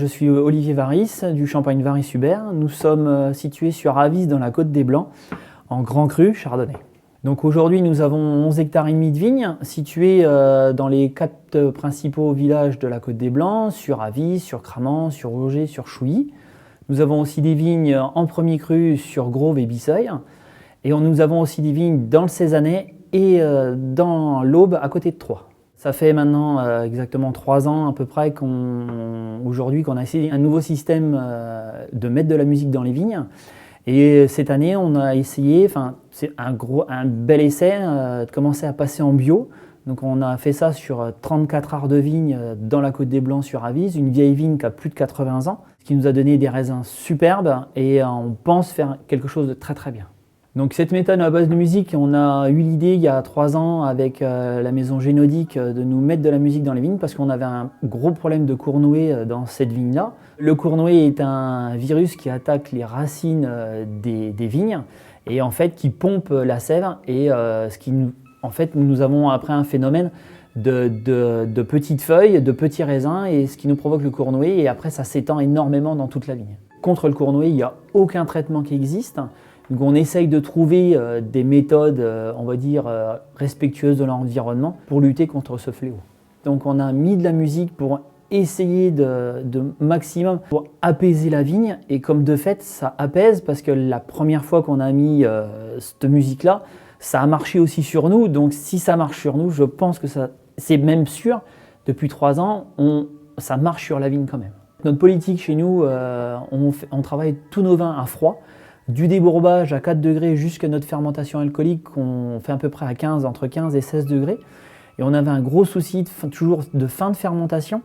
Je suis Olivier Varis du Champagne Varis-Hubert. Nous sommes situés sur Avis dans la Côte des Blancs, en Grand Cru Chardonnay. Donc aujourd'hui nous avons 11 hectares et demi de vignes situés dans les 4 principaux villages de la Côte des Blancs, sur Avis, sur Cramant, sur Auger, sur Chouilly. Nous avons aussi des vignes en premier cru sur Grove et Bisseuil. Et nous avons aussi des vignes dans le Cézanais et dans l'Aube à côté de Troyes. Ça fait maintenant exactement 3 ans à peu près aujourd'hui qu'on a essayé un nouveau système de mettre de la musique dans les vignes. Et cette année, on a essayé, c'est un bel essai, de commencer à passer en bio. Donc on a fait ça sur 34 arts de vigne dans la Côte des Blancs sur Avis, une vieille vigne qui a plus de 80 ans, ce qui nous a donné des raisins superbes et on pense faire quelque chose de très très bien. Donc cette méthode à base de musique, on a eu l'idée il y a 3 ans avec la maison Génodique de nous mettre de la musique dans les vignes parce qu'on avait un gros problème de cournoyer dans cette vigne-là. Le cournoyer est un virus qui attaque les racines des vignes et en fait qui pompe la sève et nous avons après un phénomène de petites feuilles, de petits raisins et ce qui nous provoque le cournoyer et après ça s'étend énormément dans toute la vigne. Contre le cournoyer, il n'y a aucun traitement qui existe. Donc on essaye de trouver des méthodes, on va dire, respectueuses de l'environnement pour lutter contre ce fléau. Donc on a mis de la musique pour essayer de maximum pour apaiser la vigne et comme de fait ça apaise parce que la première fois qu'on a mis cette musique-là, ça a marché aussi sur nous. Donc si ça marche sur nous, je pense que c'est même sûr, depuis 3 ans, ça marche sur la vigne quand même. Notre politique chez nous, on travaille tous nos vins à froid. Du débourbage à 4 degrés jusqu'à notre fermentation alcoolique qu'on fait à peu près à entre 15 et 16 degrés. Et on avait un gros souci toujours de fin de fermentation.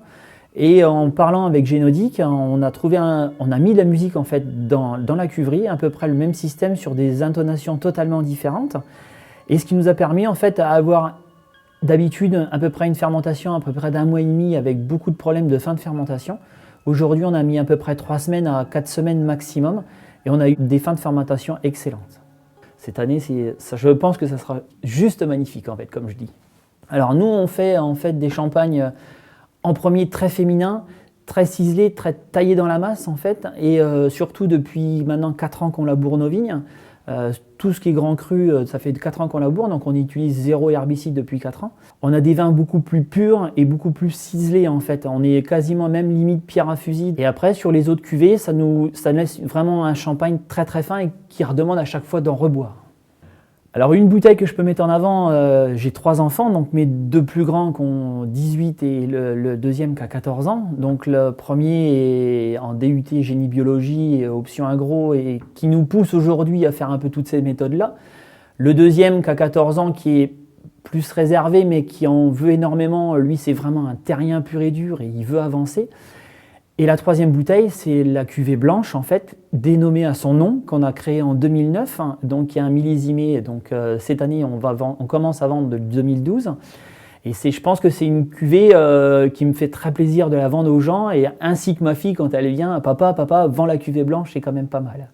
Et en parlant avec Génodique, on a mis de la musique en fait dans la cuverie, à peu près le même système sur des intonations totalement différentes. Et ce qui nous a permis en fait à avoir d'habitude à peu près une fermentation à peu près d'1 mois et demi avec beaucoup de problèmes de fin de fermentation. Aujourd'hui on a mis à peu près 3 semaines à 4 semaines maximum. Et on a eu des fins de fermentation excellentes. Cette année, je pense que ça sera juste magnifique, en fait, comme je dis. Alors nous, on fait en fait des champagnes en premier très féminins, très ciselés, très taillés dans la masse, en fait. Et surtout, depuis maintenant 4 ans qu'on laboure nos vignes. Tout ce qui est grand cru, ça fait 4 ans qu'on laboure, donc on utilise 0 herbicide depuis 4 ans. On a des vins beaucoup plus purs et beaucoup plus ciselés en fait. On est quasiment même limite pierre à fusil. Et après, sur les autres cuvées, ça laisse vraiment un champagne très très fin et qui redemande à chaque fois d'en reboire. Alors une bouteille que je peux mettre en avant, j'ai 3 enfants, donc mes 2 plus grands qui ont 18 et le deuxième qui a 14 ans. Donc le premier est en DUT génie biologie, option agro, et qui nous pousse aujourd'hui à faire un peu toutes ces méthodes-là. Le deuxième qui a 14 ans qui est plus réservé mais qui en veut énormément, lui c'est vraiment un terrien pur et dur et il veut avancer. Et la 3e bouteille, c'est la cuvée blanche, en fait, dénommée à son nom, qu'on a créée en 2009, donc qui est un millésimé. Donc cette année, on commence à vendre de 2012. Et je pense que c'est une cuvée qui me fait très plaisir de la vendre aux gens, et ainsi que ma fille, quand elle vient, papa, vends la cuvée blanche, c'est quand même pas mal.